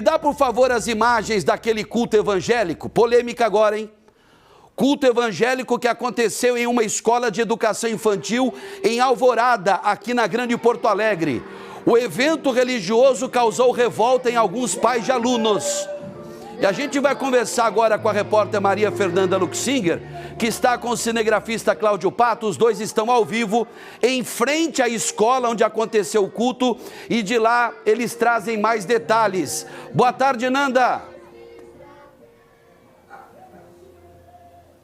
Dá, por favor, as imagens daquele culto evangélico? Polêmica agora, hein? Culto evangélico que aconteceu em uma escola de educação infantil em Alvorada, aqui na Grande Porto Alegre. O evento religioso causou revolta em alguns pais de alunos. E a gente vai conversar agora com a repórter Maria Fernanda Luxinger, que está com o cinegrafista Cláudio Pato. Os dois estão ao vivo, em frente à escola onde aconteceu o culto, e de lá eles trazem mais detalhes. Boa tarde, Nanda.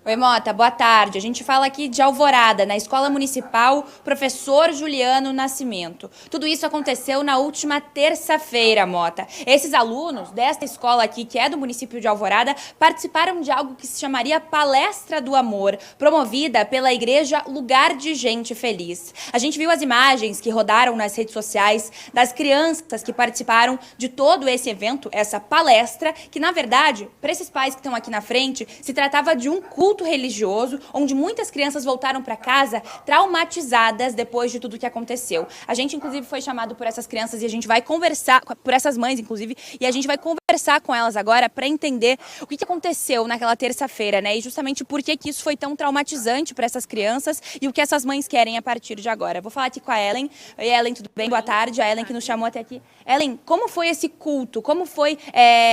Oi, Mota, boa tarde. A gente fala aqui de Alvorada, na Escola Municipal Professor Juliano Nascimento. Tudo isso aconteceu na última terça-feira, Mota. Esses alunos desta escola aqui, que é do município de Alvorada, participaram de algo que se chamaria Palestra do Amor, promovida pela Igreja Lugar de Gente Feliz. A gente viu as imagens que rodaram nas redes sociais das crianças que participaram de todo esse evento, essa palestra, que na verdade, para esses pais que estão aqui na frente, se tratava de um culto religioso, onde muitas crianças voltaram para casa traumatizadas depois de tudo que aconteceu. A gente, inclusive, foi chamado por essas crianças e a gente vai conversar, por essas mães, inclusive, e a gente vai conversar com elas agora para entender o que aconteceu naquela terça-feira, né? E justamente por que isso foi tão traumatizante para essas crianças e o que essas mães querem a partir de agora. Vou falar aqui com a Ellen. Oi, Ellen, tudo bem? Boa tarde. A Ellen que nos chamou até aqui. Ellen, como foi esse culto? Como foi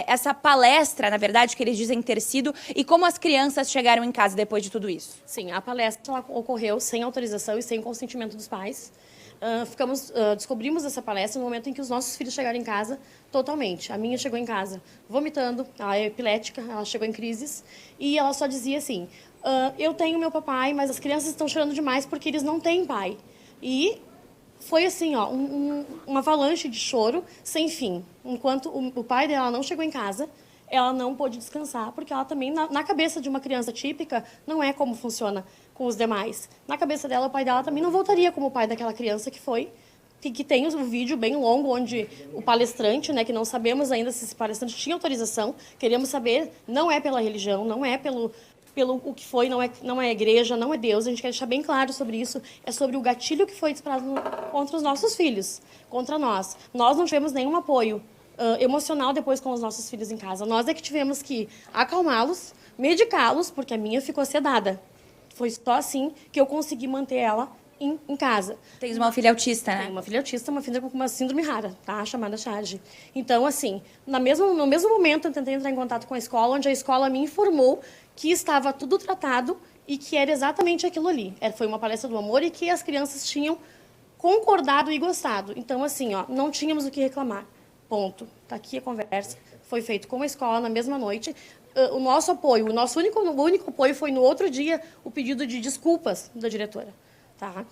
essa palestra, na verdade, que eles dizem ter sido, e como as crianças chegaram em casa depois de tudo isso? Sim, a palestra ela ocorreu sem autorização e sem consentimento dos pais. Descobrimos essa palestra no momento em que os nossos filhos chegaram em casa totalmente. A minha chegou em casa vomitando, ela é epilética, ela chegou em crises, e ela só dizia assim, eu tenho meu papai, mas as crianças estão chorando demais porque eles não têm pai. E foi assim, ó, uma avalanche de choro sem fim. Enquanto o pai dela não chegou em casa, ela não pôde descansar, porque ela também, na cabeça de uma criança típica, não é como funciona com os demais. Na cabeça dela, o pai dela também não voltaria como o pai daquela criança que tem um vídeo bem longo, onde o palestrante, né, que não sabemos ainda se esse palestrante tinha autorização, queremos saber, não é pela religião, não é pelo o que foi, não é igreja, não é Deus, a gente quer deixar bem claro sobre isso, é sobre o gatilho que foi disparado contra os nossos filhos, contra nós. Nós não tivemos nenhum apoio emocional depois com os nossos filhos em casa. Nós é que tivemos que acalmá-los, medicá-los, porque a minha ficou sedada. Foi só assim que eu consegui manter ela em casa. Tens uma filha autista, né? Tenho uma filha autista, uma filha com uma síndrome rara, tá? Chamada Charge. Então, assim, no mesmo momento eu tentei entrar em contato com a escola, onde a escola me informou que estava tudo tratado e que era exatamente aquilo ali. Foi uma palestra do amor e que as crianças tinham concordado e gostado. Então, assim, ó, não tínhamos o que reclamar. Ponto. Está aqui a conversa. Foi feito com a escola na mesma noite. O nosso apoio, o nosso único apoio foi no outro dia o pedido de desculpas da diretora. Tá?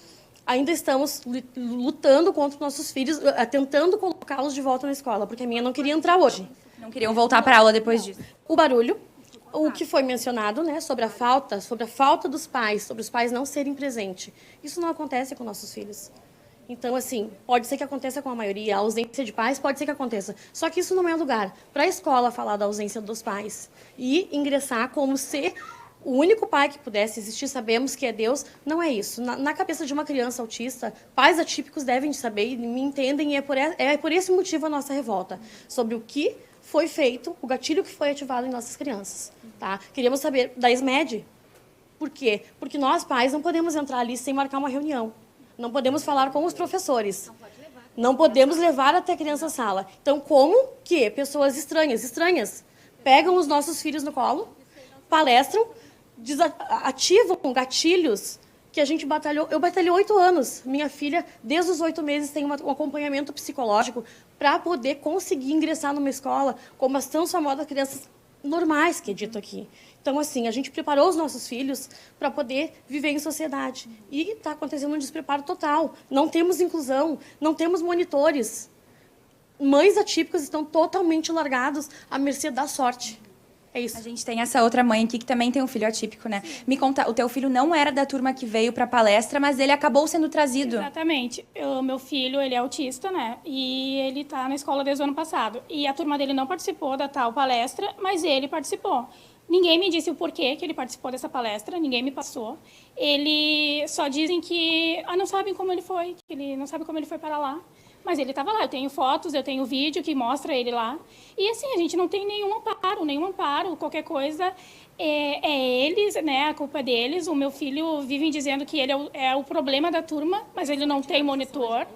Ainda estamos lutando contra os nossos filhos, tentando colocá-los de volta na escola, porque a minha não queria entrar hoje. Não queriam voltar para a aula depois disso. O barulho, o que foi mencionado, né, sobre a falta dos pais, sobre os pais não serem presentes. Isso não acontece com nossos filhos. Então, assim, pode ser que aconteça com a maioria, a ausência de pais pode ser que aconteça. Só que isso não é lugar para a escola falar da ausência dos pais e ingressar como se o único pai que pudesse existir, sabemos que é Deus, não é isso. Na cabeça de uma criança autista, pais atípicos devem saber e me entendem, e é por esse motivo a nossa revolta, sobre o que foi feito, o gatilho que foi ativado em nossas crianças. Tá? Queríamos saber da SMED. Por quê? Porque nós, pais, não podemos entrar ali sem marcar uma reunião. Não podemos falar com os professores. Não podemos levar até a criança à sala. Então, como que pessoas estranhas, pegam os nossos filhos no colo, palestram, ativam gatilhos que a gente batalhou. Eu batalhei 8 anos. Minha filha, desde os 8 meses, tem um acompanhamento psicológico para poder conseguir ingressar numa escola como as tão famosas crianças normais, que é dito aqui. Então, assim, a gente preparou os nossos filhos para poder viver em sociedade. E está acontecendo um despreparo total. Não temos inclusão, não temos monitores. Mães atípicas estão totalmente largados à mercê da sorte. É isso. A gente tem essa outra mãe aqui que também tem um filho atípico, né? Me conta, o teu filho não era da turma que veio para a palestra, mas ele acabou sendo trazido. Exatamente. Meu filho, ele é autista, né? E ele está na escola desde o ano passado. E a turma dele não participou da tal palestra, mas ele participou. Ninguém me disse o porquê que ele participou dessa palestra, ninguém me passou. Ele só dizem que não sabem como ele foi, que ele não sabe como ele foi para lá. Mas ele estava lá, eu tenho fotos, eu tenho vídeo que mostra ele lá. E assim, a gente não tem nenhum amparo, qualquer coisa é eles, né, a culpa é deles. O meu filho vive dizendo que ele é o problema da turma, mas ele não tem monitor.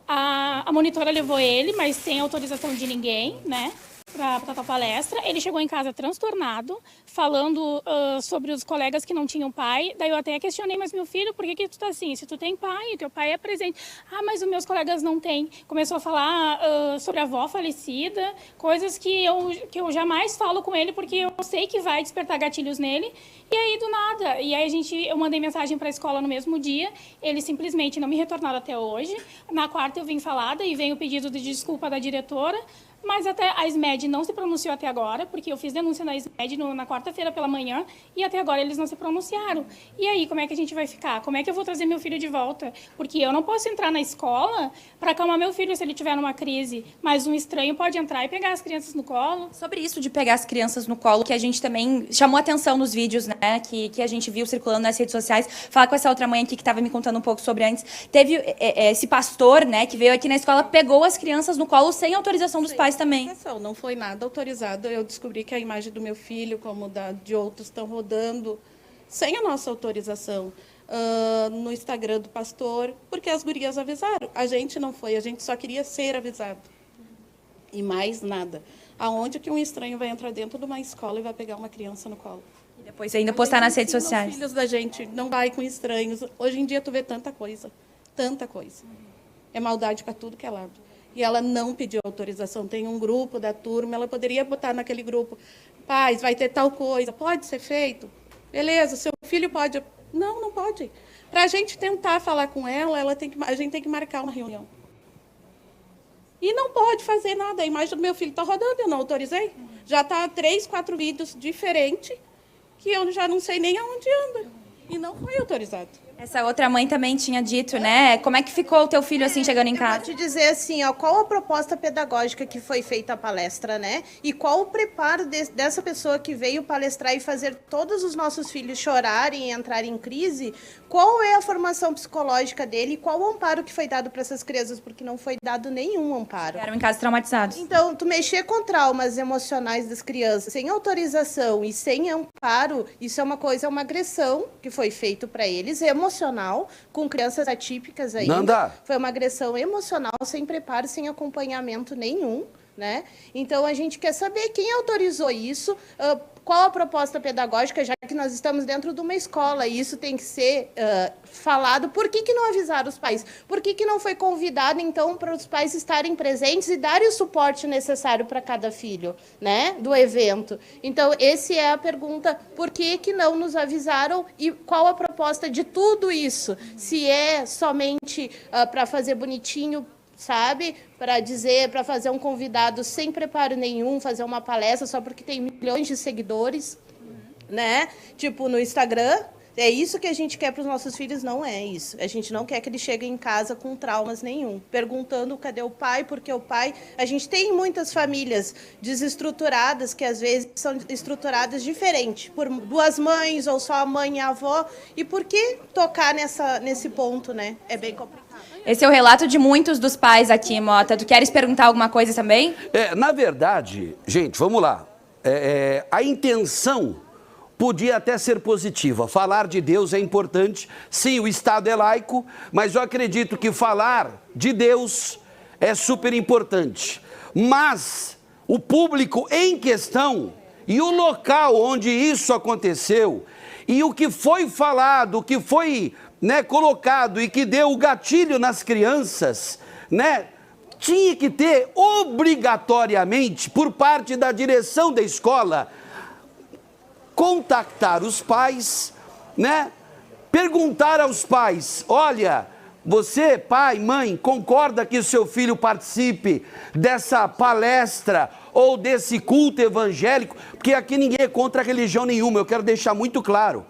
A monitora levou ele, mas sem autorização de ninguém, né, para a palestra. Ele chegou em casa transtornado, falando sobre os colegas que não tinham pai. Daí eu até questionei, mas meu filho, por que tu tá assim? Se tu tem pai, teu pai é presente. Ah, mas os meus colegas não têm. Começou a falar sobre a avó falecida, coisas que eu jamais falo com ele, porque eu sei que vai despertar gatilhos nele. E aí, do nada. E aí eu mandei mensagem para a escola no mesmo dia, eles simplesmente não me retornaram até hoje. Na quarta eu vim falada e veio o pedido de desculpa da diretora, mas até a SMED não se pronunciou até agora, porque eu fiz denúncia na SMED na quarta-feira pela manhã e até agora eles não se pronunciaram. E aí, como é que a gente vai ficar? Como é que eu vou trazer meu filho de volta? Porque eu não posso entrar na escola para acalmar meu filho se ele tiver numa crise, mas um estranho pode entrar e pegar as crianças no colo. Sobre isso de pegar as crianças no colo, que a gente também chamou atenção nos vídeos, né, que a gente viu circulando nas redes sociais, falar com essa outra mãe aqui que estava me contando um pouco sobre antes, teve esse pastor, né, que veio aqui na escola, pegou as crianças no colo sem autorização dos pais também. Não foi nada autorizado. Eu descobri que a imagem do meu filho, como de outros, estão rodando sem a nossa autorização no Instagram do pastor, porque as gurias avisaram. A gente não foi, a gente só queria ser avisado. E mais nada. Aonde que um estranho vai entrar dentro de uma escola e vai pegar uma criança no colo? E depois ainda postar nas redes sociais. Os filhos da gente não vai com estranhos. Hoje em dia tu vê tanta coisa. Tanta coisa. É maldade para tudo que é lado. E ela não pediu autorização. Tem um grupo da turma, ela poderia botar naquele grupo, pais, vai ter tal coisa, pode ser feito? Beleza, seu filho pode... Não, não pode. Para a gente tentar falar com ela, a gente tem que marcar uma reunião. E não pode fazer nada. A imagem do meu filho está rodando, eu não autorizei. Já está 3, 4 vídeos diferentes, que eu já não sei nem aonde anda. E não foi autorizado. Essa outra mãe também tinha dito, né? Como é que ficou o teu filho assim chegando em casa? Eu vou te dizer assim, ó, qual a proposta pedagógica que foi feita a palestra, né? E qual o preparo dessa pessoa que veio palestrar e fazer todos os nossos filhos chorarem e entrarem em crise? Qual é a formação psicológica dele e qual o amparo que foi dado para essas crianças? Porque não foi dado nenhum amparo. Eram em casa traumatizados. Então, tu mexer com traumas emocionais das crianças sem autorização e sem amparo, isso é uma coisa, é uma agressão que foi feito para eles, emocional, com crianças atípicas aí. Nanda. Foi uma agressão emocional, sem preparo, sem acompanhamento nenhum, né? Então, a gente quer saber quem autorizou isso, qual a proposta pedagógica, já que nós estamos dentro de uma escola e isso tem que ser falado. Por que não avisaram os pais? Por que não foi convidado, então, para os pais estarem presentes e darem o suporte necessário para cada filho, né, do evento? Então, essa é a pergunta, por que não nos avisaram e qual a proposta de tudo isso? Se é somente para fazer bonitinho, sabe? Para dizer, para fazer um convidado sem preparo nenhum, fazer uma palestra só porque tem milhões de seguidores, né? Tipo no Instagram. É isso que a gente quer para os nossos filhos? Não é isso. A gente não quer que eles cheguem em casa com traumas nenhum, perguntando cadê o pai, porque o pai... A gente tem muitas famílias desestruturadas, que às vezes são estruturadas diferente, por duas mães, ou só a mãe e a avó. E por que tocar nesse ponto, né? É bem complicado. Esse é o relato de muitos dos pais aqui, Mota. Tu queres perguntar alguma coisa também? Na verdade, gente, vamos lá. A intenção podia até ser positiva. Falar de Deus é importante. Sim, o Estado é laico, mas eu acredito que falar de Deus é super importante. Mas o público em questão e o local onde isso aconteceu e o que foi falado, o que foi, né, colocado e que deu o gatilho nas crianças, né, tinha que ter obrigatoriamente, por parte da direção da escola, contactar os pais, né, perguntar aos pais, olha, você, pai, mãe, concorda que o seu filho participe dessa palestra ou desse culto evangélico? Porque aqui ninguém é contra religião nenhuma, eu quero deixar muito claro.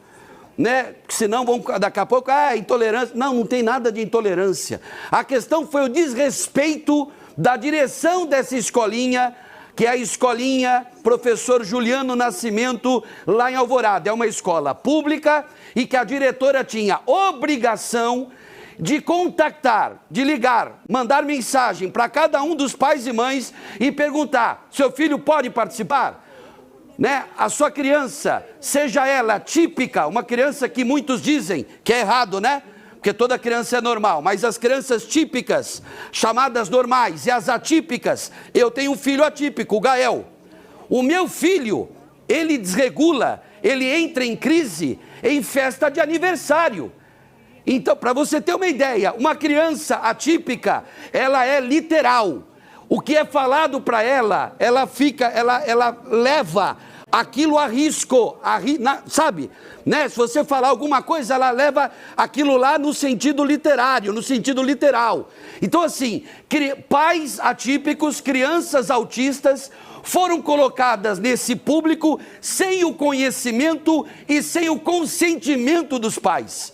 Né? Senão vão daqui a pouco, intolerância. Não, não tem nada de intolerância. A questão foi o desrespeito da direção dessa escolinha, que é a escolinha Professor Juliano Nascimento, lá em Alvorada. É uma escola pública e que a diretora tinha obrigação de contactar, de ligar, mandar mensagem para cada um dos pais e mães e perguntar: seu filho pode participar? Né? A sua criança, seja ela típica, uma criança que muitos dizem que é errado, né? Porque toda criança é normal, mas as crianças típicas, chamadas normais, e as atípicas, eu tenho um filho atípico, o Gael. O meu filho, ele desregula, ele entra em crise em festa de aniversário. Então, para você ter uma ideia, uma criança atípica, ela é literal. O que é falado para ela, ela leva aquilo a risco, sabe? Né? Se você falar alguma coisa, ela leva aquilo lá no sentido literário, no sentido literal. Então, assim, pais atípicos, crianças autistas, foram colocadas nesse público sem o conhecimento e sem o consentimento dos pais,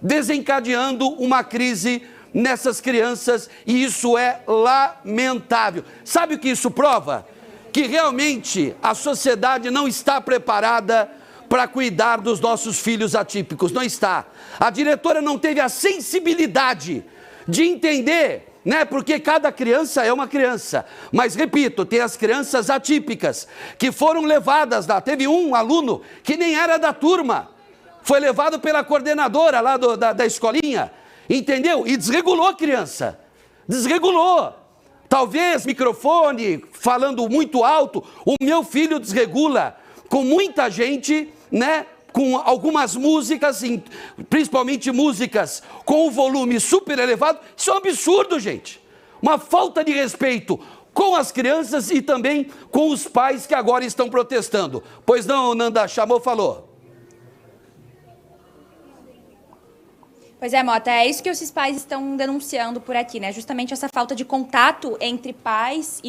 desencadeando uma crise nessas crianças, e isso é lamentável. Sabe o que isso prova? Que realmente a sociedade não está preparada para cuidar dos nossos filhos atípicos, não está. A diretora não teve a sensibilidade de entender, né? Porque cada criança é uma criança. Mas, repito, tem as crianças atípicas que foram levadas lá. Teve um aluno que nem era da turma, foi levado pela coordenadora lá da escolinha, entendeu? E desregulou a criança, desregulou. Talvez microfone, falando muito alto, o meu filho desregula com muita gente, né? Com algumas músicas, principalmente músicas com o volume super elevado. Isso é um absurdo, gente. Uma falta de respeito com as crianças e também com os pais que agora estão protestando. Pois não, Nanda, chamou, falou. Pois é, Mota, é isso que esses pais estão denunciando por aqui, né? Justamente essa falta de contato entre pais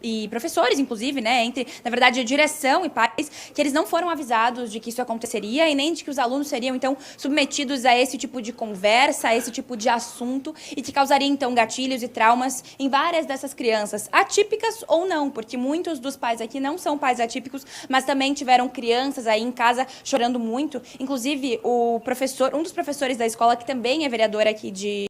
e professores, inclusive, né? Entre, na verdade, a direção e pais, que eles não foram avisados de que isso aconteceria e nem de que os alunos seriam, então, submetidos a esse tipo de conversa, a esse tipo de assunto, e que causaria, então, gatilhos e traumas em várias dessas crianças, atípicas ou não, porque muitos dos pais aqui não são pais atípicos, mas também tiveram crianças aí em casa chorando muito. Inclusive, um dos professores da escola, que também é vereador aqui